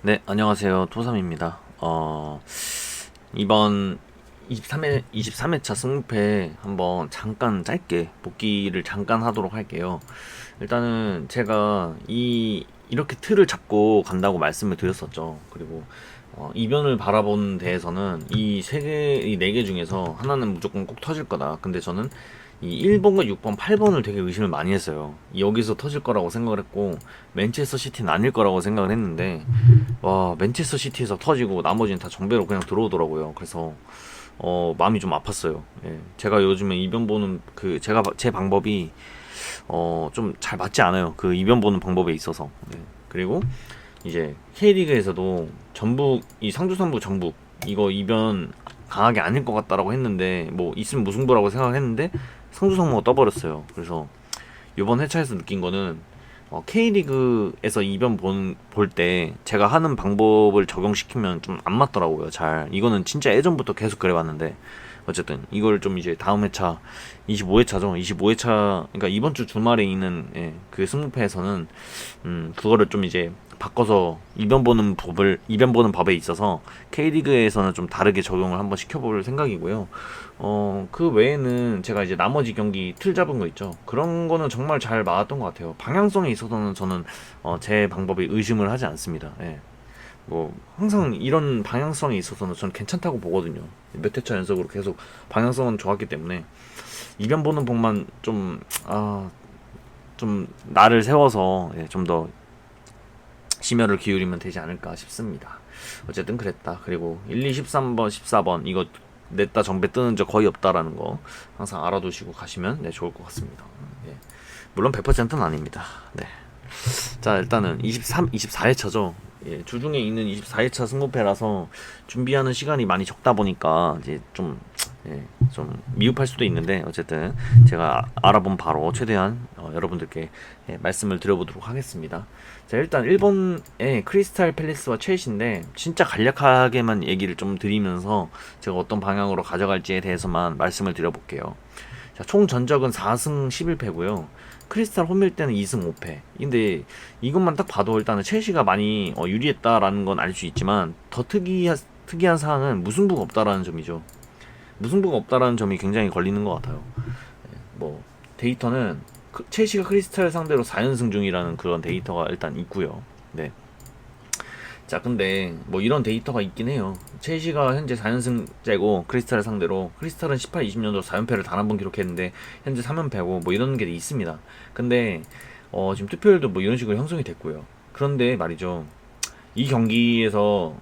네, 안녕하세요. 토삼입니다. 이번 23회차 승무패 한번 잠깐 짧게 복귀를 잠깐 하도록 할게요. 일단은 제가 이렇게 틀을 잡고 간다고 말씀을 드렸었죠. 그리고 이변을 바라보는 데에서는 이 네 개 중에서 하나는 무조건 꼭 터질 거다. 근데 저는 이 1번과 6번, 8번을 되게 의심을 많이 했어요. 여기서 터질 거라고 생각을 했고, 맨체스터 시티는 아닐 거라고 생각을 했는데, 와, 맨체스터 시티에서 터지고 나머지는 다 정배로 그냥 들어오더라고요. 그래서 마음이 좀 아팠어요. 예. 제가 요즘에 이변 보는 제 방법이 좀 잘 맞지 않아요. 그 이변 보는 방법에 있어서. 예. 그리고 이제 K리그에서도 전북 이 상주 삼부 전북 이거 이변 강하게 아닐 것 같다라고 했는데 뭐 있으면 무승부라고 생각했는데 상주 상무가 떠버렸어요. 그래서 이번 회차에서 느낀 거는 K리그에서 이변 볼 때 제가 하는 방법을 적용시키면 좀 안 맞더라고요. 잘 이거는 진짜 예전부터 계속 그래왔는데 어쨌든 이걸 좀 이제 다음 회차 25회차죠. 25회차 그러니까 이번 주 주말에 있는 그 승무패에서는 그거를 좀 이제 바꿔서 이변 보는 법에 있어서 K리그에서는 좀 다르게 적용을 한번 시켜볼 생각이고요. 그 외에는 제가 이제 나머지 경기 틀 잡은 거 있죠. 그런 거는 정말 잘 맞았던 것 같아요. 방향성에 있어서는 저는 제 방법에 의심을 하지 않습니다. 예. 뭐 항상 이런 방향성에 있어서는 저는 괜찮다고 보거든요. 몇 회차 연속으로 계속 방향성은 좋았기 때문에 이변 보는 법만 좀 나를 세워서 좀 더 심혈을 기울이면 되지 않을까 싶습니다. 어쨌든 그랬다. 그리고 1, 2, 13번, 14번 이거 냈다 정배 뜨는 적 거의 없다라는 거 항상 알아두시고 가시면 좋을 것 같습니다. 예. 물론 100%는 아닙니다. 네. 자, 일단은 24회차죠. 예, 주중에 있는 24회차 승무패라서 준비하는 시간이 많이 적다 보니까 이제 좀 미흡할 수도 있는데 어쨌든 제가 알아본 바로 최대한 여러분들께 말씀을 드려보도록 하겠습니다. 자, 일단 일본의 크리스탈 팰리스와 첼시인데 진짜 간략하게만 얘기를 좀 드리면서 제가 어떤 방향으로 가져갈지에 대해서만 말씀을 드려볼게요. 자, 총 전적은 4승 11패고요. 크리스탈 홈일 때는 2승 5패. 근데 이것만 딱 봐도 일단은 첼시가 많이 유리했다라는 건 알 수 있지만 더 특이한 사항은 무승부가 없다라는 점이죠. 무승부가 없다라는 점이 굉장히 걸리는 것 같아요. 뭐 데이터는 첼시가 크리스탈 상대로 4연승 중이라는 그런 데이터가 일단 있고요. 네. 자, 근데 뭐 이런 데이터가 있긴 해요. 첼시가 현재 4연승째고 크리스탈을 상대로 크리스탈은 18-20년도 4연패를 단 한 번 기록했는데 현재 3연패고 뭐 이런 게 있습니다. 근데 지금 투표율도 뭐 이런 식으로 형성이 됐고요. 그런데 말이죠. 이 경기에서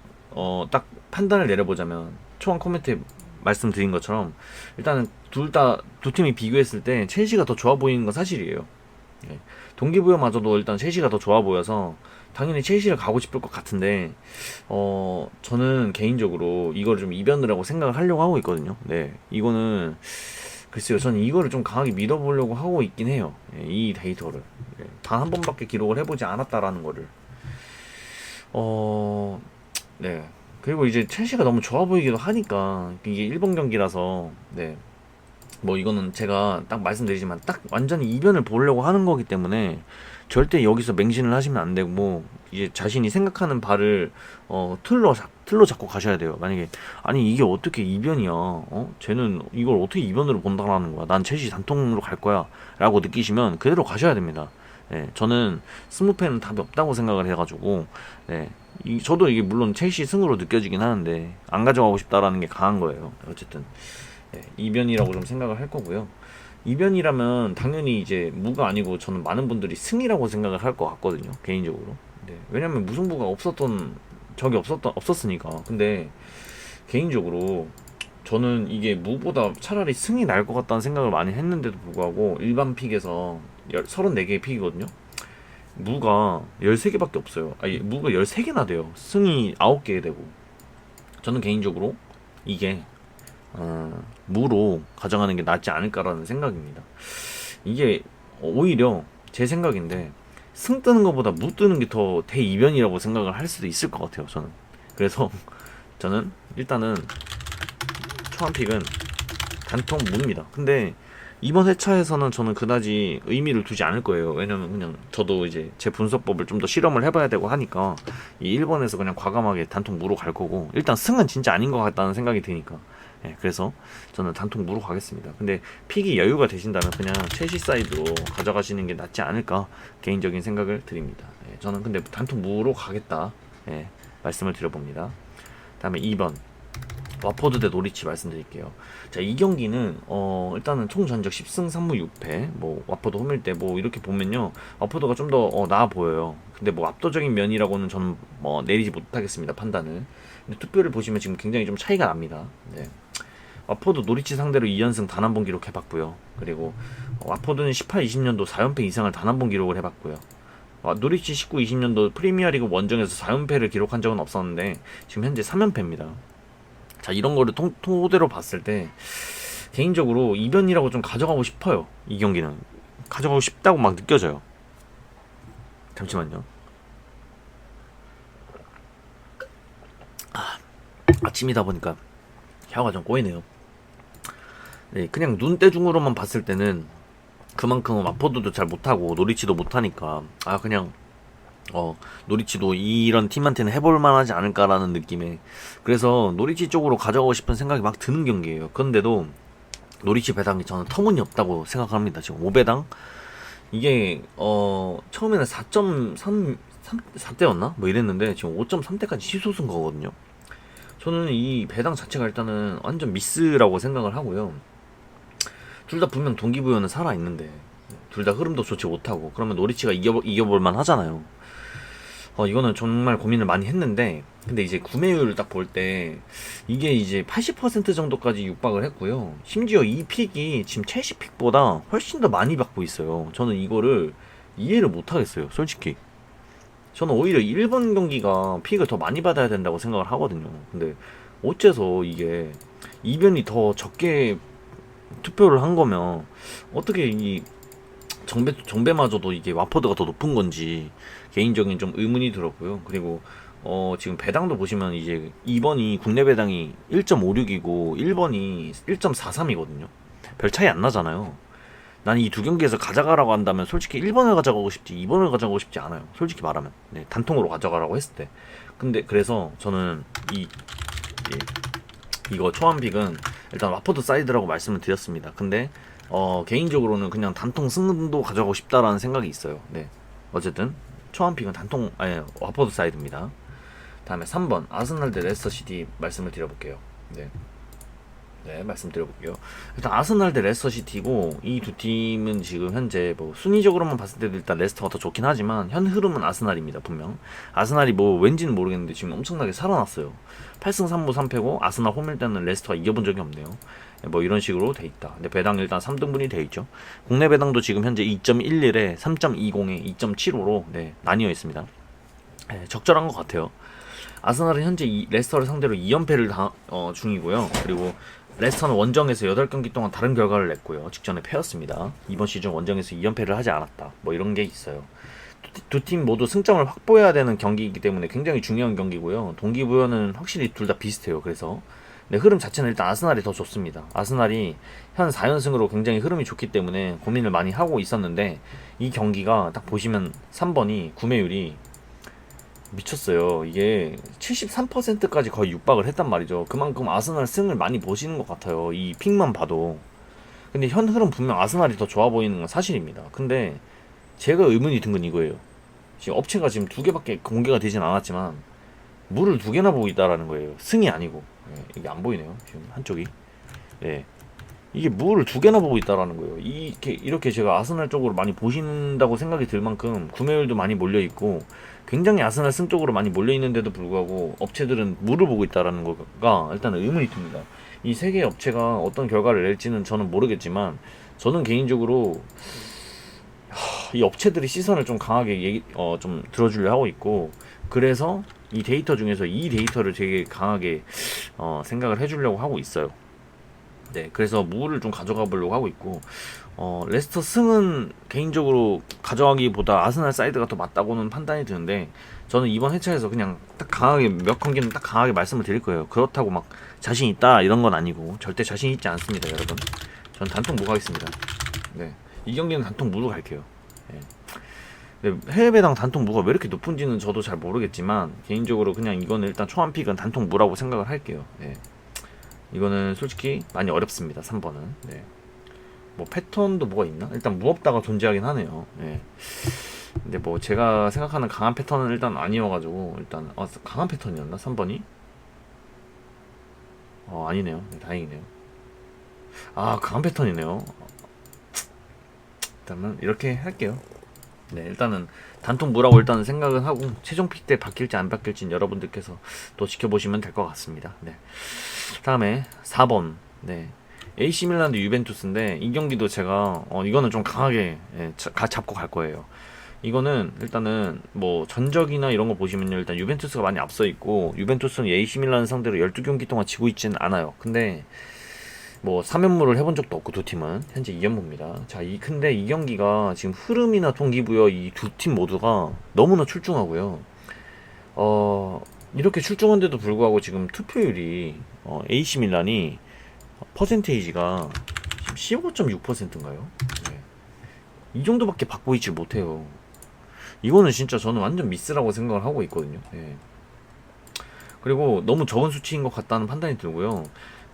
딱 판단을 내려보자면 초반 코멘트에 말씀드린 것처럼 일단은 두 팀이 비교했을 때 첼시가 더 좋아 보이는 건 사실이에요. 예. 동기부여마저도 일단 첼시가 더 좋아 보여서 당연히 첼시를 가고 싶을 것 같은데 저는 개인적으로 이걸 좀 이변을 하고 생각을 하려고 하고 있거든요. 네, 이거는 글쎄요, 저는 이거를 좀 강하게 믿어보려고 하고 있긴 해요. 예, 이 데이터를 단 한 번밖에 기록을 해보지 않았다라는 거를 네. 그리고 이제 첼시가 너무 좋아 보이기도 하니까 이게 일본 경기라서 네. 뭐 이거는 제가 딱 말씀드리지만 딱 완전히 이변을 보려고 하는 거기 때문에 절대 여기서 맹신을 하시면 안 되고 이제 자신이 생각하는 바를 틀로 잡고 가셔야 돼요. 만약에 아니 이게 어떻게 이변이야? 쟤는 이걸 어떻게 이변으로 본다라는 거야? 난 첼시 단통으로 갈 거야라고 느끼시면 그대로 가셔야 됩니다. 예, 저는 스무패는 답이 없다고 생각을 해가지고 저도 이게 물론 첼시 승으로 느껴지긴 하는데 안 가져가고 싶다라는 게 강한 거예요. 어쨌든 이변이라고 좀 생각을 할 거고요. 이변이라면 당연히 이제 무가 아니고 저는 많은 분들이 승이라고 생각을 할 것 같거든요. 개인적으로. 네, 왜냐면 무승부가 없었던 적이 없었으니까. 근데 개인적으로 저는 이게 무보다 차라리 승이 날 것 같다는 생각을 많이 했는데도 불구하고 일반 픽에서 34개의 픽이거든요. 무가 13개밖에 없어요. 아니, 무가 13개나 돼요. 승이 9개 되고. 저는 개인적으로 이게 무로 가져가는 게 낫지 않을까라는 생각입니다. 이게 오히려 제 생각인데 승 뜨는 것보다 무 뜨는 게 더 대이변이라고 생각을 할 수도 있을 것 같아요. 저는 그래서 저는 일단은 초안픽은 단통 무입니다. 근데 이번 회차에서는 저는 그다지 의미를 두지 않을 거예요. 왜냐면 그냥 저도 이제 제 분석법을 좀 더 실험을 해봐야 되고 하니까 이 1번에서 그냥 과감하게 단통 무로 갈 거고, 일단 승은 진짜 아닌 것 같다는 생각이 드니까 예, 그래서 저는 단통 무로 가겠습니다. 근데 픽이 여유가 되신다면 그냥 첼시 사이드로 가져가시는 게 낫지 않을까 개인적인 생각을 드립니다. 예, 저는 근데 단통 무로 가겠다, 예, 말씀을 드려봅니다. 다음에 2번 와포드 대 노리치 말씀드릴게요. 자, 이 경기는 일단은 총 전적 10승 3무 6패, 뭐 와포드 홈일 때 뭐 이렇게 보면요, 와포드가 좀 더 나아 보여요. 근데 뭐 압도적인 면이라고는 저는 내리지 못하겠습니다, 판단을. 근데 투표를 보시면 지금 굉장히 좀 차이가 납니다. 네. 와포드 노리치 상대로 2연승 단 한 번 기록해봤고요. 그리고 와포드는 18-20년도 4연패 이상을 단 한 번 기록을 해봤고요. 노리치 19-20년도 프리미어리그 원정에서 4연패를 기록한 적은 없었는데 지금 현재 3연패입니다. 자, 이런 거를 토대로 봤을 때 개인적으로 이변이라고 좀 가져가고 싶어요. 이 경기는 가져가고 싶다고 막 느껴져요. 잠시만요. 아침이다 보니까 혀가 좀 꼬이네요. 네, 그냥 눈대중으로만 봤을 때는 그만큼 와포드도 잘 못하고 노리치도 못하니까 그냥 노리치도 이런 팀한테는 해볼 만하지 않을까라는 느낌에, 그래서 노리치 쪽으로 가져가고 싶은 생각이 막 드는 경기예요. 그런데도 노리치 배당이 저는 터무니없다고 생각합니다. 지금 5배당 이게 처음에는 4.4대였나 뭐 이랬는데 지금 5.3대까지 치솟은 거거든요. 저는 이 배당 자체가 일단은 완전 미스라고 생각을 하고요. 둘 다 분명 동기부여는 살아있는데 둘 다 흐름도 좋지 못하고, 그러면 노리치가 이겨볼만 하잖아요. 이거는 정말 고민을 많이 했는데, 근데 이제 구매율을 딱 볼 때 이게 이제 80% 정도까지 육박을 했고요. 심지어 이 픽이 지금 첼시 픽보다 훨씬 더 많이 받고 있어요. 저는 이거를 이해를 못 하겠어요, 솔직히. 저는 오히려 1번 경기가 픽을 더 많이 받아야 된다고 생각을 하거든요. 근데 어째서 이게 이변이 더 적게 투표를 한 거면 어떻게 이 정배마저도 이게 와포드가 더 높은 건지 개인적인 좀 의문이 들었고요. 그리고 지금 배당도 보시면 이제 2번이 국내 배당이 1.56이고 1번이 1.43이거든요. 별 차이 안 나잖아요. 난 이 두 경기에서 가져가라고 한다면 솔직히 1번을 가져가고 싶지 2번을 가져가고 싶지 않아요. 솔직히 말하면. 네, 단통으로 가져가라고 했을 때. 근데 그래서 저는 이거 초안픽은 일단 와포드 사이드라고 말씀을 드렸습니다. 근데 개인적으로는 그냥 단통 승도 가져가고 싶다라는 생각이 있어요. 네, 어쨌든 초안픽은 와포드 사이드입니다. 다음에 3번 아스날 대 레스터시티 말씀을 드려볼게요. 네, 말씀드려볼게요. 일단 아스날 대 레스터시티고, 이 두 팀은 지금 현재 뭐 순위적으로만 봤을 때도 일단 레스터가 더 좋긴 하지만 현 흐름은 아스날입니다. 분명 아스날이 뭐 왠지는 모르겠는데 지금 엄청나게 살아났어요. 8승 3무 3패고 아스날 홈일 때는 레스터가 이겨본 적이 없네요. 뭐 이런 식으로 돼 있다. 근데 배당 일단 3등분이 돼 있죠. 국내 배당도 지금 현재 2.11에 3.20에 2.75로 나뉘어 있습니다. 네, 적절한 것 같아요. 아스날은 현재 레스터를 상대로 2연패를 중이고요. 그리고 레스터는 원정에서 8경기 동안 다른 결과를 냈고요. 직전에 패였습니다. 이번 시즌 원정에서 2연패를 하지 않았다. 뭐 이런 게 있어요. 두 팀 모두 승점을 확보해야 되는 경기이기 때문에 굉장히 중요한 경기고요. 동기부여는 확실히 둘 다 비슷해요. 그래서 흐름 자체는 일단 아스날이 더 좋습니다. 아스날이 현 4연승으로 굉장히 흐름이 좋기 때문에 고민을 많이 하고 있었는데, 이 경기가 딱 보시면 3번이 구매율이 미쳤어요. 이게 73%까지 거의 육박을 했단 말이죠. 그만큼 아스날 승을 많이 보시는 것 같아요, 이 픽만 봐도. 근데 현 흐름 분명 아스날이 더 좋아 보이는 건 사실입니다. 근데 제가 의문이 든 건 이거예요. 지금 업체가 지금 2개밖에 공개가 되진 않았지만 물을 2개나 보고 있다라는 거예요. 승이 아니고. 이게 안 보이네요, 지금 한쪽이. 이게 물을 2개나 보고 있다라는 거예요. 이렇게 제가 아스날 쪽으로 많이 보신다고 생각이 들 만큼 구매율도 많이 몰려 있고 굉장히 아스날 승 쪽으로 많이 몰려 있는데도 불구하고 업체들은 물을 보고 있다라는 거가 일단은 의문이 듭니다. 이 세 개의 업체가 어떤 결과를 낼지는 저는 모르겠지만, 저는 개인적으로 이 업체들이 시선을 좀 강하게 좀 들어주려 하고 있고, 그래서 이 데이터 중에서 이 데이터를 되게 강하게 생각을 해주려고 하고 있어요. 네, 그래서 무를 좀 가져가 보려고 하고 있고, 레스터 승은 개인적으로 가져가기보다 아스날 사이드가 더 맞다고는 판단이 드는데, 저는 이번 회차에서 그냥 딱 강하게 몇 경기는 딱 강하게 말씀을 드릴 거예요. 그렇다고 막 자신 있다 이런 건 아니고 절대 자신 있지 않습니다, 여러분. 전 단통 무 가겠습니다. 네, 이 경기는 단통 무로 갈게요. 네. 네, 해외 배당 단통 무가 왜 이렇게 높은지는 저도 잘 모르겠지만 개인적으로 그냥 이거는 일단 초안 픽은 단통 무라고 생각을 할게요. 네. 이거는 솔직히 많이 어렵습니다. 3번은. 네. 뭐 패턴도 뭐가 있나? 일단 무없다가 존재하긴 하네요. 네. 근데 뭐 제가 생각하는 강한 패턴은 일단 아니어가지고 일단 강한 패턴이었나? 3번이? 아니네요. 네, 다행이네요. 강한 패턴이네요. 일단은 이렇게 할게요. 네, 일단은 단통 무라고 일단은 생각은 하고 최종 픽 때 바뀔지 안 바뀔지는 여러분들께서 또 지켜보시면 될 것 같습니다. 네. 다음에 4번. 네. AC 밀란 대 유벤투스인데 이 경기도 제가 이거는 좀 강하게 잡고 갈 거예요. 이거는 일단은 뭐 전적이나 이런 거 보시면요, 일단 유벤투스가 많이 앞서 있고 유벤투스는 AC 밀란 상대로 12경기 동안 지고 있지는 않아요. 근데 뭐 3연무를 해본 적도 없고 두 팀은 현재 2연무입니다. 자, 근데 이 경기가 지금 흐름이나 동기부여 이 두 팀 모두가 너무나 출중하고요. 이렇게 출중한데도 불구하고 지금 투표율이 AC 밀란이 퍼센테이지가 지금 15.6%인가요? 네. 이 정도밖에 받고 있지 못해요. 이거는 진짜 저는 완전 미스라고 생각을 하고 있거든요. 네. 그리고 너무 적은 수치인 것 같다는 판단이 들고요.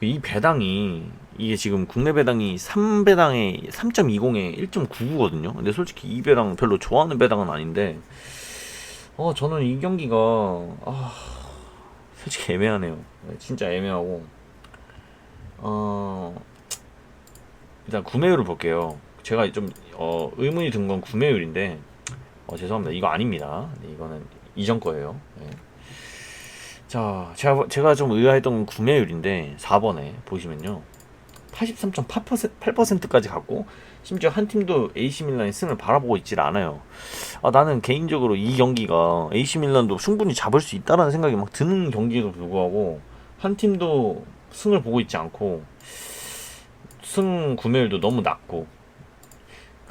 이 배당이 이게 지금 국내 배당이 3배당에 3.20에 1.99거든요. 근데 솔직히 이 배당 별로 좋아하는 배당은 아닌데 저는 이 경기가 솔직히 애매하네요. 진짜 애매하고 일단 구매율을 볼게요. 제가 좀 의문이 든 건 구매율인데 죄송합니다. 이거 아닙니다. 네, 이거는 이전 거예요. 네. 자, 제가 좀 의아했던 구매율인데 4번에 보시면요, 83.8%까지 갔고 심지어 한 팀도 AC 밀란의 승을 바라보고 있질 않아요. 나는 개인적으로 이 경기가 AC 밀란도 충분히 잡을 수 있다라는 생각이 막 드는 경기에도 불구하고 한 팀도 승을 보고 있지 않고 승 구매율도 너무 낮고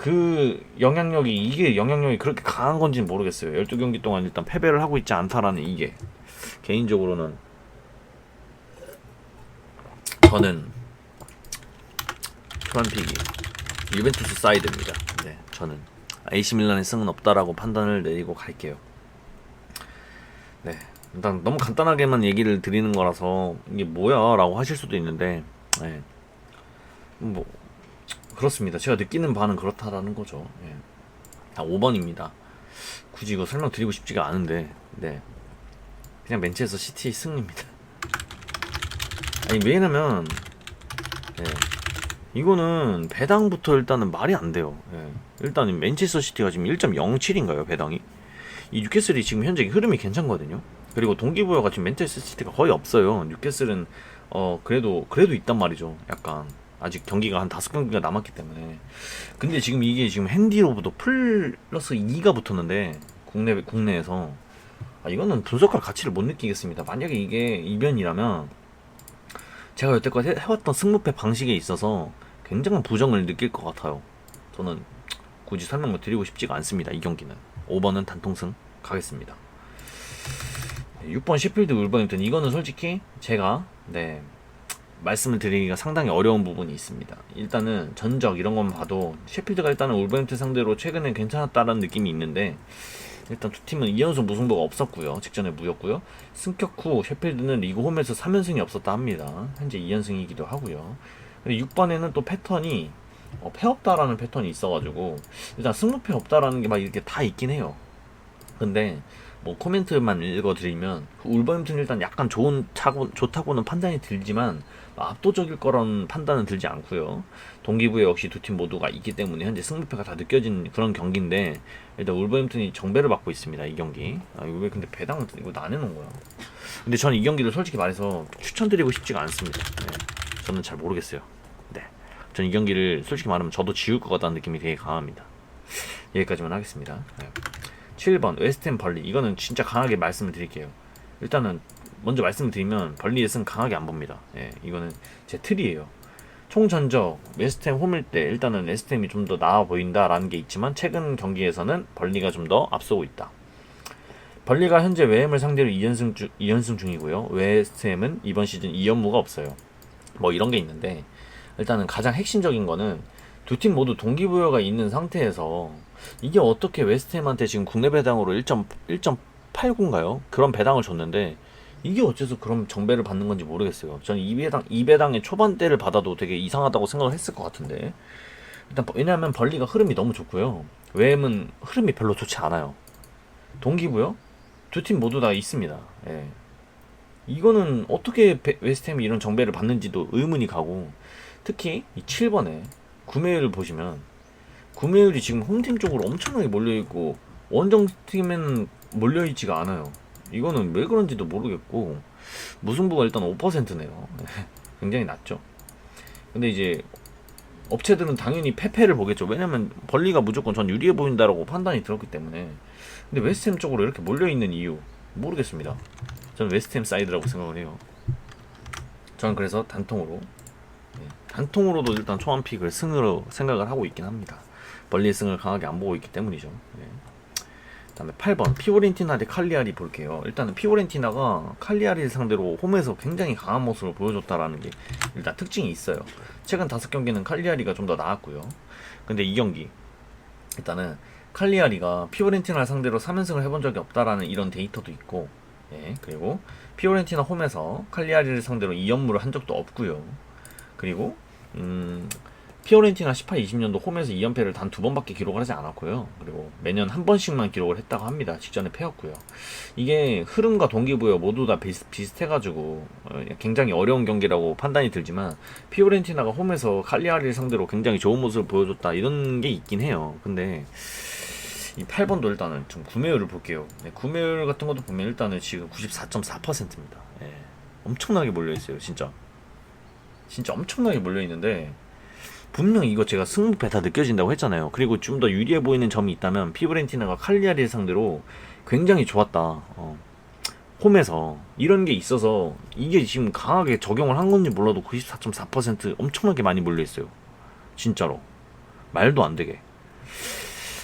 이게 영향력이 그렇게 강한 건지는 모르겠어요. 12경기 동안 일단 패배를 하고 있지 않다라는 이게 개인적으로는 저는 초반픽이 유벤투스 사이드입니다. 네, 저는 AC 밀란의 승은 없다라고 판단을 내리고 갈게요. 네, 일단 너무 간단하게만 얘기를 드리는 거라서 이게 뭐야 라고 하실 수도 있는데 네, 뭐 그렇습니다. 제가 느끼는 바는 그렇다라는 거죠. 네. 5번입니다. 굳이 이거 설명드리고 싶지가 않은데 네, 그냥 맨체스터 시티 승리입니다. 아니 왜냐면 이거는 배당부터 일단은 말이 안 돼요. 일단 맨체스터 시티가 지금 1.07인가요 배당이? 이 뉴캐슬이 지금 현재 흐름이 괜찮거든요. 그리고 동기부여가 지금 맨체스터 시티가 거의 없어요. 뉴캐슬은 그래도 있단 말이죠. 약간 아직 경기가 한 5경기가 남았기 때문에. 근데 지금 이게 지금 핸디로부터 플러스 2가 붙었는데 국내에서 이거는 분석할 가치를 못 느끼겠습니다. 만약에 이게 이변이라면 제가 여태껏 해왔던 승부패 방식에 있어서 굉장한 부정을 느낄 것 같아요. 저는 굳이 설명을 드리고 싶지가 않습니다. 이 경기는 5번은 단통승 가겠습니다. 6번 셰필드 울버햄튼, 이거는 솔직히 제가 말씀을 드리기가 상당히 어려운 부분이 있습니다. 일단은 전적 이런 것만 봐도 셰필드가 일단은 울버햄튼 상대로 최근에 괜찮았다는 느낌이 있는데, 일단 두 팀은 2연승 무승부가 없었고요. 직전에 무였고요. 승격 후 셰필드는 리그 홈에서 3연승이 없었다 합니다. 현재 2연승이기도 하고요. 근데 6번에는 또 패턴이 패 없다라는 패턴이 있어가지고 일단 승부패 없다라는 게 막 이렇게 다 있긴 해요. 근데 뭐 코멘트만 읽어드리면 울버햄튼 일단 약간 좋다고는 판단이 들지만 압도적일 거라는 판단은 들지 않고요. 동기부여 역시 두 팀 모두가 있기 때문에 현재 승부패가 다 느껴진 그런 경기인데, 일단 울버햄튼이 정배를 받고 있습니다. 이 경기. 이거 왜 근데 배당을 이거 안 해놓은 거야? 근데 저는 이 경기를 솔직히 말해서 추천드리고 싶지가 않습니다. 저는 잘 모르겠어요. 저는 이 경기를 솔직히 말하면 저도 지울 것 같다는 느낌이 되게 강합니다. 여기까지만 하겠습니다. 7번 웨스트햄 벌리, 이거는 진짜 강하게 말씀을 드릴게요. 일단은 먼저 말씀을 드리면 벌리의 승 강하게 안 봅니다. 이거는 제 틀이에요. 총 전적 웨스트햄 홈일 때 일단은 웨스트햄이 좀 더 나아 보인다라는 게 있지만 최근 경기에서는 벌리가 좀 더 앞서고 있다. 벌리가 현재 웨햄을 상대로 2연승 중이고요. 웨스트햄은 이번 시즌 2연무가 없어요. 뭐 이런 게 있는데 일단은 가장 핵심적인 거는 두 팀 모두 동기부여가 있는 상태에서 이게 어떻게 웨스트햄한테 지금 국내 배당으로 1.89인가요? 그런 배당을 줬는데 이게 어째서 그런 정배를 받는 건지 모르겠어요. 저는 이 배당의 초반대를 받아도 되게 이상하다고 생각을 했을 것 같은데 일단 왜냐하면 벌리가 흐름이 너무 좋고요. 웨햄은 흐름이 별로 좋지 않아요. 동기부여? 두 팀 모두 다 있습니다. 예. 이거는 어떻게 웨스트햄이 이런 정배를 받는지도 의문이 가고 특히 이 7번에 구매율을 보시면 구매율이 지금 홈팀 쪽으로 엄청나게 몰려있고 원정팀에는 몰려있지가 않아요. 이거는 왜 그런지도 모르겠고 무승부가 일단 5%네요. 굉장히 낮죠. 근데 이제 업체들은 당연히 패패를 보겠죠. 왜냐면 벌리가 무조건 전 유리해 보인다라고 판단이 들었기 때문에. 근데 웨스트햄 쪽으로 이렇게 몰려있는 이유 모르겠습니다. 저는 웨스트햄 사이드라고 생각을 해요. 저는 그래서 단통으로도 일단 초안픽을 승으로 생각을 하고 있긴 합니다. 벌리의 승을 강하게 안 보고 있기 때문이죠. 그 다음에 8번 피오렌티나 대 칼리아리 볼게요. 일단은 피오렌티나가 칼리아리를 상대로 홈에서 굉장히 강한 모습을 보여줬다라는 게 일단 특징이 있어요. 최근 5경기는 칼리아리가 좀 더 나았고요. 근데 이 경기 일단은 칼리아리가 피오렌티나를 상대로 3연승을 해본 적이 없다라는 이런 데이터도 있고, 그리고 피오렌티나 홈에서 칼리아리를 상대로 2연무를 한 적도 없고요. 그리고 피오렌티나 18-20년도 홈에서 2연패를 단 2번밖에 기록을 하지 않았고요. 그리고 매년 한 번씩만 기록을 했다고 합니다. 직전에 패였고요. 이게 흐름과 동기부여 모두 다 비슷해가지고 굉장히 어려운 경기라고 판단이 들지만 피오렌티나가 홈에서 칼리아리를 상대로 굉장히 좋은 모습을 보여줬다 이런 게 있긴 해요. 근데 이 8번도 일단은 좀 구매율을 볼게요. 구매율 같은 것도 보면 일단은 지금 94.4%입니다. 엄청나게 몰려있어요. 진짜 엄청나게 몰려있는데 분명 이거 제가 승부패다 느껴진다고 했잖아요. 그리고 좀 더 유리해 보이는 점이 있다면 피오렌티나가 칼리아리를 상대로 굉장히 좋았다. 홈에서 이런 게 있어서 이게 지금 강하게 적용을 한 건지 몰라도 94.4% 엄청나게 많이 몰려있어요. 진짜로 말도 안 되게.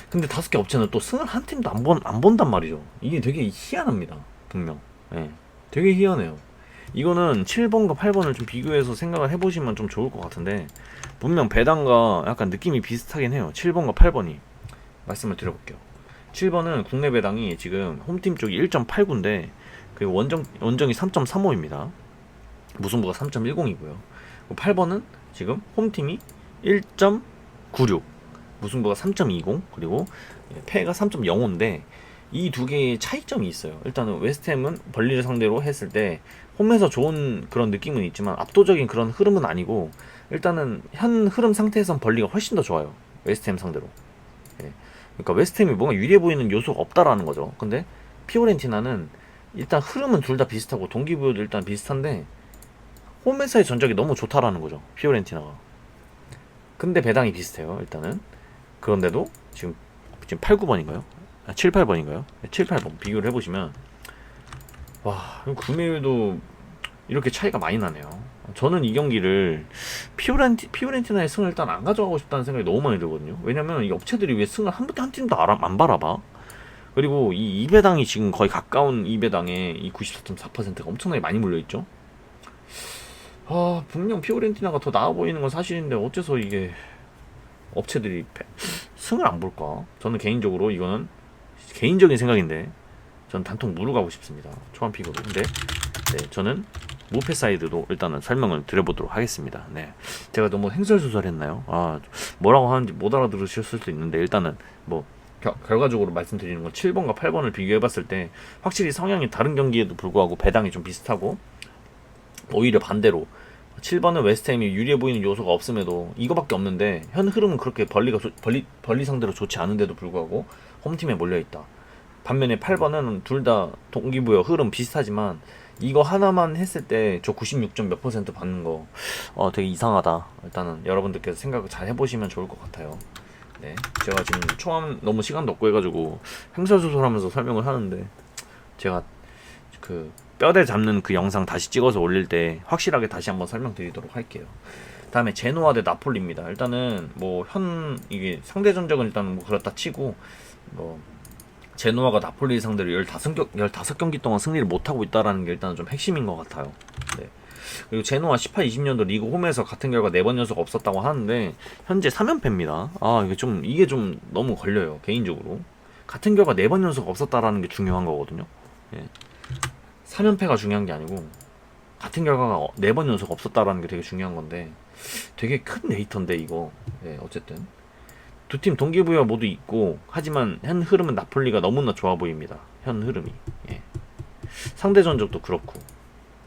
근데 5개 업체는 또 승을 한 팀도 안 본단 말이죠. 이게 되게 희한합니다. 분명. 되게 희한해요. 이거는 7번과 8번을 좀 비교해서 생각을 해보시면 좀 좋을 것 같은데 분명 배당과 약간 느낌이 비슷하긴 해요. 7번과 8번이 말씀을 드려볼게요. 7번은 국내 배당이 지금 홈팀 쪽이 1.89인데 그리고 원정이 3.35입니다. 무승부가 3.10이고요. 8번은 지금 홈팀이 1.96 무승부가 3.20 그리고 패가 3.05인데 이 두 개의 차이점이 있어요. 일단은 웨스트햄은 벌리를 상대로 했을 때 홈에서 좋은 그런 느낌은 있지만 압도적인 그런 흐름은 아니고 일단은 현 흐름 상태에선 벌리가 훨씬 더 좋아요. 웨스트햄 상대로. 그러니까 웨스트햄이 뭔가 유리해 보이는 요소가 없다라는 거죠. 근데 피오렌티나는 일단 흐름은 둘 다 비슷하고 동기부여도 일단 비슷한데 홈에서의 전적이 너무 좋다라는 거죠. 피오렌티나가. 근데 배당이 비슷해요. 일단은. 그런데도 지금 8, 9번인가요? 7, 8번인가요? 7, 8번 비교를 해보시면 와 구매율도 이렇게 차이가 많이 나네요. 저는 이 경기를 피오렌티나의 승을 일단 안 가져가고 싶다는 생각이 너무 많이 들거든요. 왜냐면 이 업체들이 왜 승을 한 팀도 안 바라봐? 그리고 이 2배당이 지금 거의 가까운 2배당에 이 94.4%가 엄청나게 많이 몰려있죠. 분명 피오렌티나가 더 나아 보이는 건 사실인데 어째서 이게 업체들이 승을 안 볼까? 저는 개인적으로 이거는 개인적인 생각인데 전 단통 무로 가고 싶습니다. 초반픽으로. 근데 저는 무패 사이드도 일단은 설명을 드려보도록 하겠습니다. 제가 너무 횡설수설했나요? 뭐라고 하는지 못 알아들으셨을 수도 있는데 일단은 뭐 결과적으로 말씀드리는 건 7번과 8번을 비교해봤을 때 확실히 성향이 다른 경기에도 불구하고 배당이 좀 비슷하고 오히려 반대로 7번은 웨스트햄이 유리해 보이는 요소가 없음에도 이거밖에 없는데 현 흐름은 그렇게 벌리 상대로 좋지 않은데도 불구하고 홈팀에 몰려있다. 반면에 8번은 둘 다 동기부여 흐름 비슷하지만 이거 하나만 했을 때 저 96점 몇 % 받는 거 되게 이상하다. 일단은 여러분들께서 생각을 잘 해보시면 좋을 것 같아요. 제가 지금 초안 너무 시간도 없고 해가지고 횡설수설하면서 설명을 하는데 제가 그 뼈대 잡는 그 영상 다시 찍어서 올릴 때 확실하게 다시 한번 설명드리도록 할게요. 다음에 제노아 대 나폴리입니다. 일단은 뭐 이게 상대 전적은 일단 뭐 그렇다 치고 뭐 제노아가 나폴리 상대로 15경기 동안 승리를 못하고 있다라는 게 일단은 좀 핵심인 것 같아요. 네. 그리고 제노와 18-20년도 리그 홈에서 같은 결과 4번 연속 없었다고 하는데 현재 3연패입니다. 이게 좀 너무 걸려요. 개인적으로. 같은 결과 4번 연속 없었다라는 게 중요한 거거든요. 예. 3연패가 중요한 게 아니고 같은 결과가 4번 연속 없었다라는 게 되게 중요한 건데 되게 큰 데이터인데 이거. 예, 어쨌든 두 팀 동기부여 모두 있고 하지만 현 흐름은 나폴리가 너무나 좋아 보입니다. 현 흐름이. 예. 상대 전적도 그렇고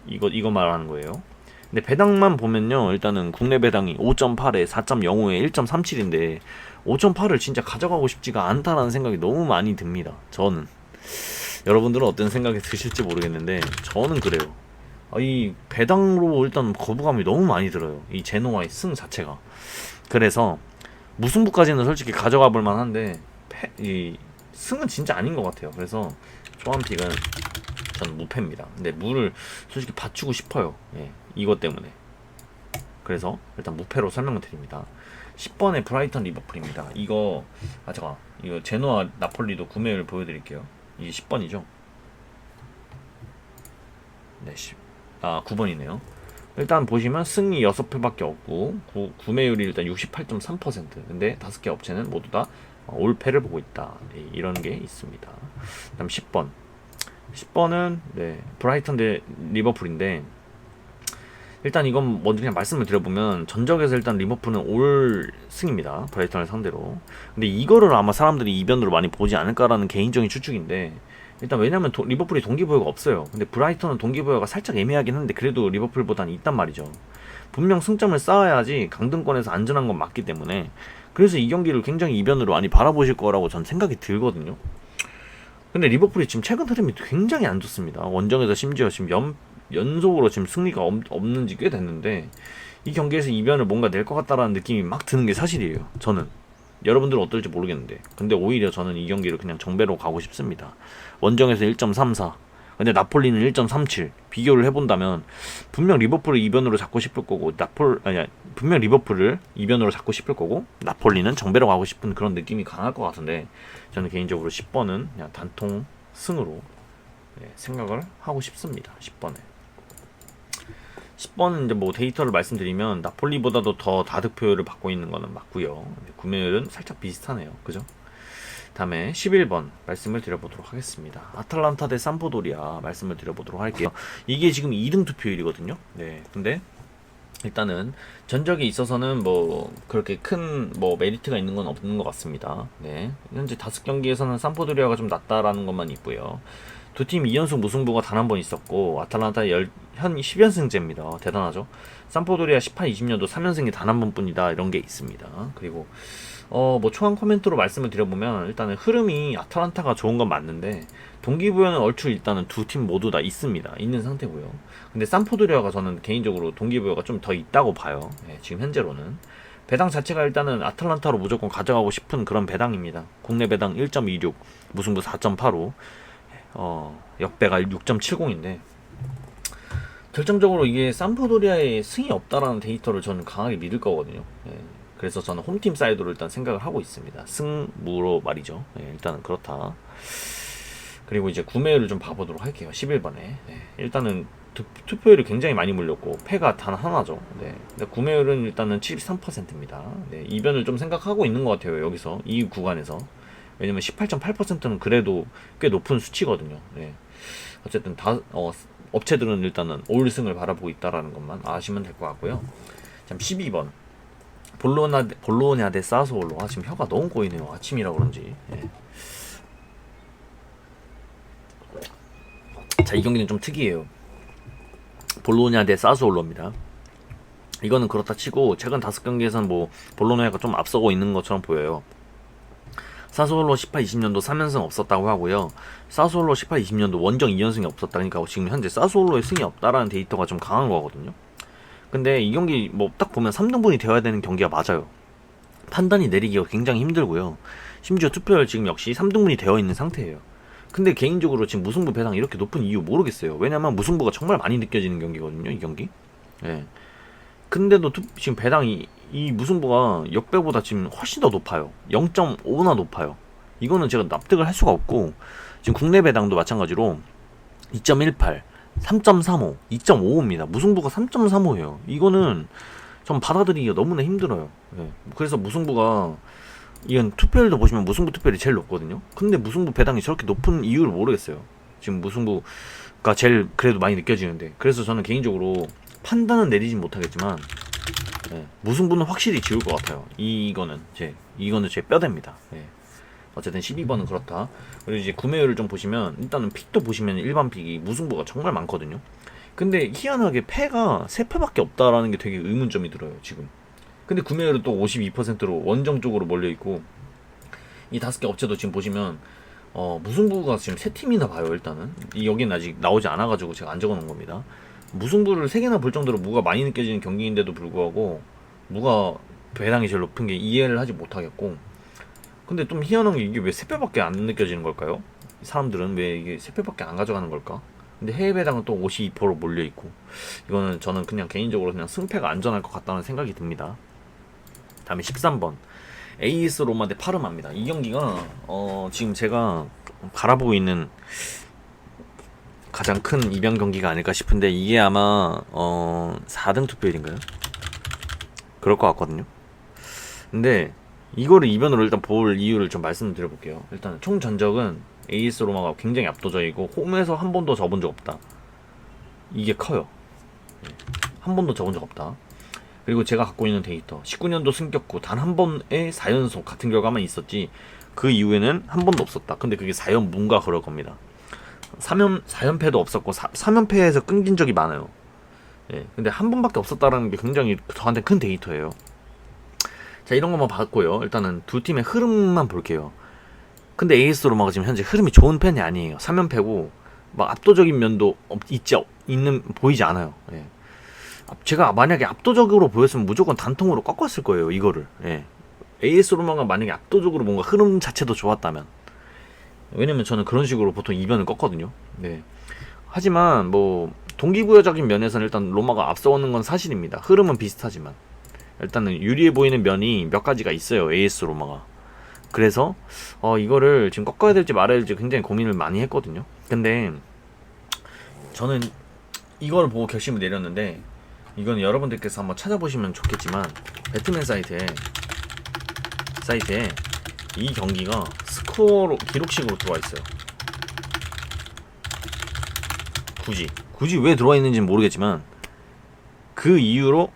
이거 말하는 거예요. 근데 배당만 보면요, 일단은 국내 배당이 5.8에 4.05에 1.37인데 5.8을 진짜 가져가고 싶지가 않다라는 생각이 너무 많이 듭니다. 저는. 여러분들은 어떤 생각이 드실지 모르겠는데 저는 그래요. 이 배당으로 일단 거부감이 너무 많이 들어요. 이 제노와의 승 자체가. 그래서 무승부까지는 솔직히 가져가 볼 만한데 이 승은 진짜 아닌 것 같아요. 그래서 조합픽은 저는 무패입니다. 근데 무를 솔직히 받추고 싶어요. 예, 이것 때문에. 그래서 일단 무패로 설명을 드립니다. 10번에 브라이턴 리버풀입니다. 이거 제노와 나폴리도 구매율 보여드릴게요. 이게 10번이죠. 네, 9번이네요. 일단 보시면 승리 6패밖에 없고 구매율이 일단 68.3%. 근데 5개 업체는 모두 다 올패를 보고 있다. 네, 이런 게 있습니다. 그다음 10번은 브라이턴 대 리버풀인데 일단 이건 먼저 그냥 말씀을 드려보면 전적에서 일단 리버풀은 올 승입니다. 브라이턴을 상대로. 근데 이거를 아마 사람들이 이변으로 많이 보지 않을까라는 개인적인 추측인데 일단 왜냐면 리버풀이 동기부여가 없어요. 근데 브라이턴은 동기부여가 살짝 애매하긴 한데 그래도 리버풀보다는 있단 말이죠. 분명 승점을 쌓아야지 강등권에서 안전한 건 맞기 때문에 그래서 이 경기를 굉장히 이변으로 많이 바라보실 거라고 전 생각이 들거든요. 근데 리버풀이 지금 최근 흐름이 굉장히 안 좋습니다. 원정에서 심지어 지금 연속으로 지금 승리가 없는 지 꽤 됐는데 이 경기에서 이변을 뭔가 낼 것 같다라는 느낌이 막 드는 게 사실이에요. 저는. 여러분들은 어떨지 모르겠는데 근데 오히려 저는 이 경기를 그냥 정배로 가고 싶습니다. 원정에서 1.34 근데 나폴리는 1.37 비교를 해본다면 분명 리버풀을 이변으로 잡고 싶을 거고 분명 리버풀을 이변으로 잡고 싶을 거고 나폴리는 정배로 가고 싶은 그런 느낌이 강할 것 같은데 저는 개인적으로 10번은 그냥 단통 승으로 생각을 하고 싶습니다. 10번은 이제 뭐 데이터를 말씀드리면 나폴리보다도 더 다득표율을 받고 있는 거는 맞고요. 구매율은 살짝 비슷하네요. 그죠? 다음에 11번 말씀을 드려보도록 하겠습니다. 아탈란타 대 삼포도리아 말씀을 드려보도록 할게요. 이게 지금 2등 투표율이거든요. 네. 근데 일단은 전적에 있어서는 뭐 그렇게 큰 뭐 메리트가 있는 건 없는 것 같습니다. 네. 현재 5경기에서는 삼포도리아가 좀 낫다라는 것만 있고요. 두 팀 2연승 무승부가 단 한 번 있었고 아탈란타 현 10연승제입니다. 대단하죠. 삼포도리아 18-20년도 3연승이 단 한 번뿐이다. 이런 게 있습니다. 그리고 뭐 초안 코멘트로 말씀을 드려보면 일단은 흐름이 아탈란타가 좋은 건 맞는데 동기부여는 얼추 일단은 두 팀 모두 다 있는 상태고요. 근데 삼포도리아가 저는 개인적으로 동기부여가 좀 더 있다고 봐요. 지금 현재로는 배당 자체가 일단은 아탈란타로 무조건 가져가고 싶은 그런 배당입니다. 국내 배당 1.26 무승부 4.85 역배가 6.70인데 결정적으로 이게 삼포도리아의 승이 없다라는 데이터를 저는 강하게 믿을 거거든요. 그래서 저는 홈팀 사이드로 일단 생각을 하고 있습니다. 승무로 말이죠. 일단은 그렇다. 그리고 이제 구매율을 좀 봐보도록 할게요. 11번에 일단은 투표율이 굉장히 많이 몰렸고 패가 단 하나죠. 근데 구매율은 일단은 73%입니다. 이변을 좀 생각하고 있는 것 같아요. 여기서 이 구간에서. 왜냐면 18.8%는 그래도 꽤 높은 수치거든요. 어쨌든 업체들은 일단은 올승을 바라보고 있다라는 것만 아시면 될 것 같고요. 12번 볼로냐 대 사소올로. 지금 혀가 너무 꼬이네요. 아침이라 그런지. 자, 이 경기는 좀 특이해요. 볼로냐 대 사소올로입니다. 이거는 그렇다 치고 최근 5경기에서는 뭐 볼로냐가 좀 앞서고 있는 것처럼 보여요. 사소올로 18-20년도 3연승 없었다고 하고요. 사소올로 18-20년도 원정 2연승이 없었다. 그러니까 지금 현재 사소올로의 승이 없다라는 데이터가 좀 강한 거거든요. 근데 이 경기 뭐 딱 보면 3등분이 되어야 되는 경기가 맞아요. 판단이 내리기가 굉장히 힘들고요. 심지어 투표율 지금 역시 3등분이 되어 있는 상태예요. 근데 개인적으로 지금 무승부 배당 이렇게 높은 이유 모르겠어요. 왜냐면 무승부가 정말 많이 느껴지는 경기거든요. 이 경기. 근데도 지금 배당이 이 무승부가 역배보다 지금 훨씬 더 높아요. 0.5나 높아요. 이거는 제가 납득을 할 수가 없고 지금 국내 배당도 마찬가지로 2.18 3.35, 2.55입니다. 무승부가 3.35예요. 이거는 전 받아들이기가 너무나 힘들어요. 예. 그래서 무승부가 이건 투표율도 보시면 무승부 투표율이 제일 높거든요. 근데 무승부 배당이 저렇게 높은 이유를 모르겠어요. 지금 무승부가 제일 그래도 많이 느껴지는데, 그래서 저는 개인적으로 판단은 내리진 못하겠지만 예, 무승부는 확실히 지울 것 같아요. 이거는 제 뼈대입니다. 예. 어쨌든 12번은 그렇다. 그리고 이제 구매율을 좀 보시면 일단은 픽도 보시면 일반 픽이 무승부가 정말 많거든요. 근데 희한하게 패가 3패밖에 없다라는 게 되게 의문점이 들어요 지금. 근데 구매율은 또 52%로 원정 쪽으로 몰려있고, 이 5개 업체도 지금 보시면 무승부가 지금 3팀이나 봐요. 일단은 여기는 아직 나오지 않아가지고 제가 안 적어놓은 겁니다. 무승부를 3개나 볼 정도로 무가 많이 느껴지는 경기인데도 불구하고 무가 배당이 제일 높은 게 이해를 하지 못하겠고, 근데 좀 희한한 게 이게 왜 3배밖에 안 느껴지는 걸까요? 사람들은 왜 이게 3배밖에 안 가져가는 걸까? 근데 해외 배당은 또 52%로 몰려있고, 이거는 저는 그냥 개인적으로 그냥 승패가 안전할 것 같다는 생각이 듭니다. 다음에 13번 AS 로마 대 파르마입니다. 이 경기가 지금 제가 바라보고 있는 가장 큰 이변 경기가 아닐까 싶은데, 이게 아마 4등 투표율인가요? 그럴 것 같거든요. 근데 이거를 이변으로 일단 볼 이유를 좀 말씀드려 볼게요. 일단 총 전적은 AS 로마가 굉장히 압도적이고 홈에서 한 번도 져본 적 없다. 이게 커요. 한 번도 져본 적 없다. 그리고 제가 갖고 있는 데이터 19년도 승격후 단 한 번의 4연속 같은 결과만 있었지 그 이후에는 한 번도 없었다. 근데 그게 4연문가 그럴 겁니다. 4연패도 없었고 3연패에서 끊긴 적이 많아요. 예, 근데 한 번밖에 없었다라는 게 굉장히 저한테 큰 데이터예요. 자, 이런 것만 봤고요. 일단은 두 팀의 흐름만 볼게요. 근데 AS 로마가 지금 현재 흐름이 좋은 편이 아니에요. 3연패고 막 압도적인 면도 보이지 않아요. 예. 제가 만약에 압도적으로 보였으면 무조건 단통으로 꺾었을 거예요, 이거를. 예. AS 로마가 만약에 압도적으로 뭔가 흐름 자체도 좋았다면. 왜냐면 저는 그런 식으로 보통 이변을 꺾거든요. 네. 하지만 뭐 동기부여적인 면에서는 일단 로마가 앞서오는 건 사실입니다. 흐름은 비슷하지만 일단은 유리해 보이는 면이 몇 가지가 있어요, AS 로마가. 그래서 이거를 지금 꺾어야 될지 말아야 될지 굉장히 고민을 많이 했거든요. 근데 저는 이걸 보고 결심을 내렸는데, 이건 여러분들께서 한번 찾아보시면 좋겠지만 배트맨 사이트에 이 경기가 스코어로 기록식으로 들어와 있어요. 굳이 왜 들어와 있는지는 모르겠지만 그 이유로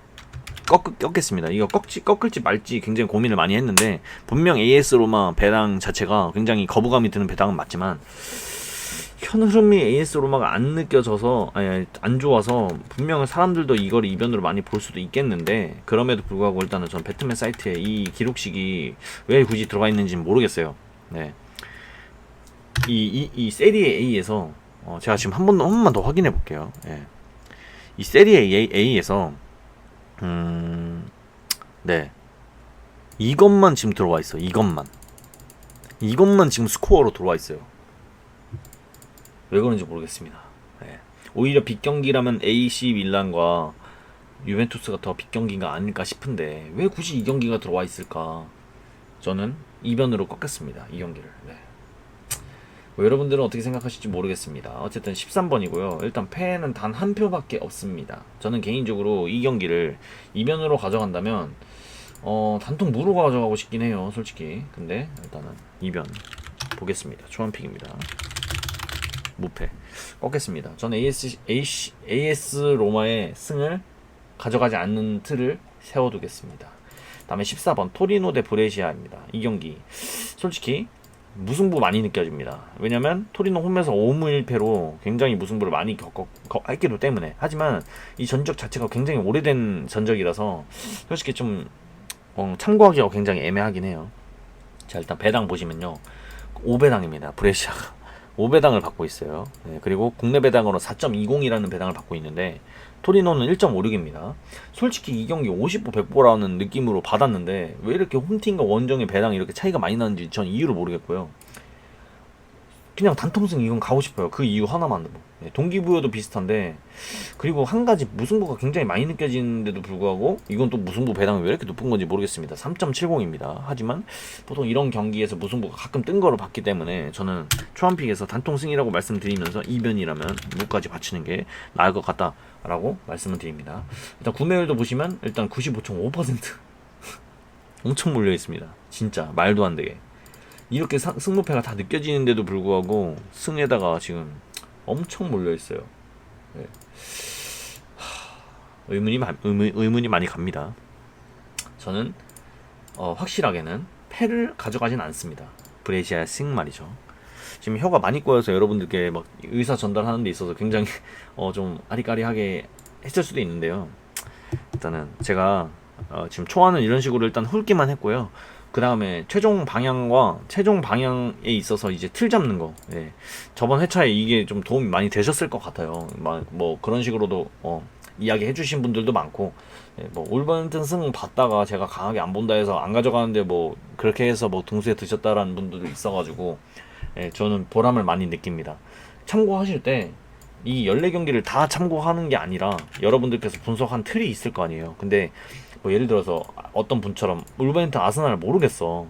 꺾겠습니다. 이거 꺾을지 말지 굉장히 고민을 많이 했는데, 분명 AS 로마 배당 자체가 굉장히 거부감이 드는 배당은 맞지만 현 흐름이 AS 로마가 안 느껴져서, 안 좋아서 분명 사람들도 이걸 이변으로 많이 볼 수도 있겠는데, 그럼에도 불구하고 일단은 전 배트맨 사이트에 이 기록식이 왜 굳이 들어가 있는지는 모르겠어요. 네. 이 세리에 A에서 제가 지금 한 번만 더 확인해 볼게요. 예. 이 세리에 A에서 네, 이것만 지금 들어와 있어. 이것만 지금 스코어로 들어와 있어요. 왜 그런지 모르겠습니다. 네. 오히려 빅경기라면 AC 밀란과 유벤투스가 더 빅경기가 아닐까 싶은데 왜 굳이 이 경기가 들어와 있을까? 저는 이변으로 꺾겠습니다, 이 경기를. 네. 뭐 여러분들은 어떻게 생각하실지 모르겠습니다. 어쨌든 13번이고요. 일단 패는 단 한 표밖에 없습니다. 저는 개인적으로 이 경기를 이변으로 가져간다면 단통 무로 가져가고 싶긴 해요, 솔직히. 근데 일단은 이변 보겠습니다. 초안픽입니다. 무패 꺾겠습니다. 저는 AS 로마의 승을 가져가지 않는 틀을 세워두겠습니다. 다음에 14번 토리노 대 브레시아입니다. 이 경기 솔직히 무승부 많이 느껴집니다. 왜냐면 토리노 홈에서 5무 1패로 굉장히 무승부를 많이 했기 때문에. 하지만 이 전적 자체가 굉장히 오래된 전적이라서 솔직히 좀 참고하기가 굉장히 애매하긴 해요. 자, 일단 배당 보시면요, 5배당입니다. 브레시아가 5배당을 받고 있어요. 네, 그리고 국내 배당으로 4.20이라는 배당을 받고 있는데 토리노는 1.56입니다. 솔직히 이 경기 50보 100보라는 느낌으로 받았는데 왜 이렇게 홈팀과 원정의 배당이 이렇게 차이가 많이 나는지 전 이유를 모르겠고요. 그냥 단통승 이건 가고 싶어요. 그 이유 하나만으로. 네, 동기부여도 비슷한데, 그리고 한 가지 무승부가 굉장히 많이 느껴지는데도 불구하고 이건 또 무승부 배당이 왜 이렇게 높은 건지 모르겠습니다. 3.70입니다. 하지만 보통 이런 경기에서 무승부가 가끔 뜬 거로 봤기 때문에 저는 초안픽에서 단통승이라고 말씀드리면서 이변이라면 무까지 받치는 게 나을 것 같다라고 말씀을 드립니다. 일단 구매율도 보시면 일단 95.5% 엄청 몰려 있습니다. 진짜 말도 안 되게. 이렇게 승부패가 다 느껴지는데도 불구하고 승에다가 지금 엄청 몰려 있어요. 네. 의문이 많이 갑니다. 저는 확실하게는 패를 가져가진 않습니다. 브레시아 싱 말이죠. 지금 혀가 많이 꼬여서 여러분들께 막 의사 전달하는 데 있어서 굉장히 좀 아리까리하게 했을 수도 있는데요. 일단은 제가 지금 초안은 이런 식으로 일단 훑기만 했고요. 그 다음에 최종 방향에 있어서 이제 틀 잡는 거. 예. 저번 회차에 이게 좀 도움이 많이 되셨을 것 같아요. 뭐 그런 식으로도 이야기 해주신 분들도 많고, 예, 뭐 울버햄튼 승 봤다가 제가 강하게 안 본다 해서 안 가져가는데 뭐 그렇게 해서 뭐 등수에 드셨다라는 분들도 있어가지고, 예, 저는 보람을 많이 느낍니다. 참고하실 때 이 14경기를 다 참고하는 게 아니라 여러분들께서 분석한 틀이 있을 거 아니에요. 근데 뭐 예를 들어서 어떤 분처럼 울버햄튼 아스날 모르겠어.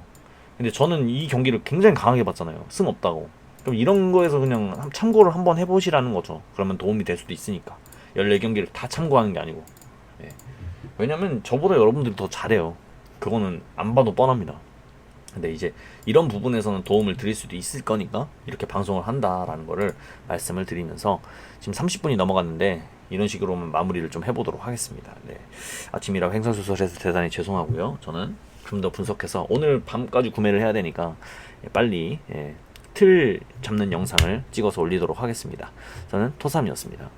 근데 저는 이 경기를 굉장히 강하게 봤잖아요. 승 없다고. 그럼 이런 거에서 그냥 참고를 한번 해보시라는 거죠. 그러면 도움이 될 수도 있으니까. 14경기를 다 참고하는 게 아니고. 예. 왜냐면 저보다 여러분들이 더 잘해요. 그거는 안 봐도 뻔합니다. 근데 이제 이런 부분에서는 도움을 드릴 수도 있을 거니까 이렇게 방송을 한다라는 거를 말씀을 드리면서 지금 30분이 넘어갔는데 이런 식으로만 마무리를 좀 해보도록 하겠습니다. 네. 아침이라 횡설수설해서 대단히 죄송하고요. 저는 좀 더 분석해서 오늘 밤까지 구매를 해야 되니까 빨리 틀 잡는 영상을 찍어서 올리도록 하겠습니다. 저는 토삼이었습니다.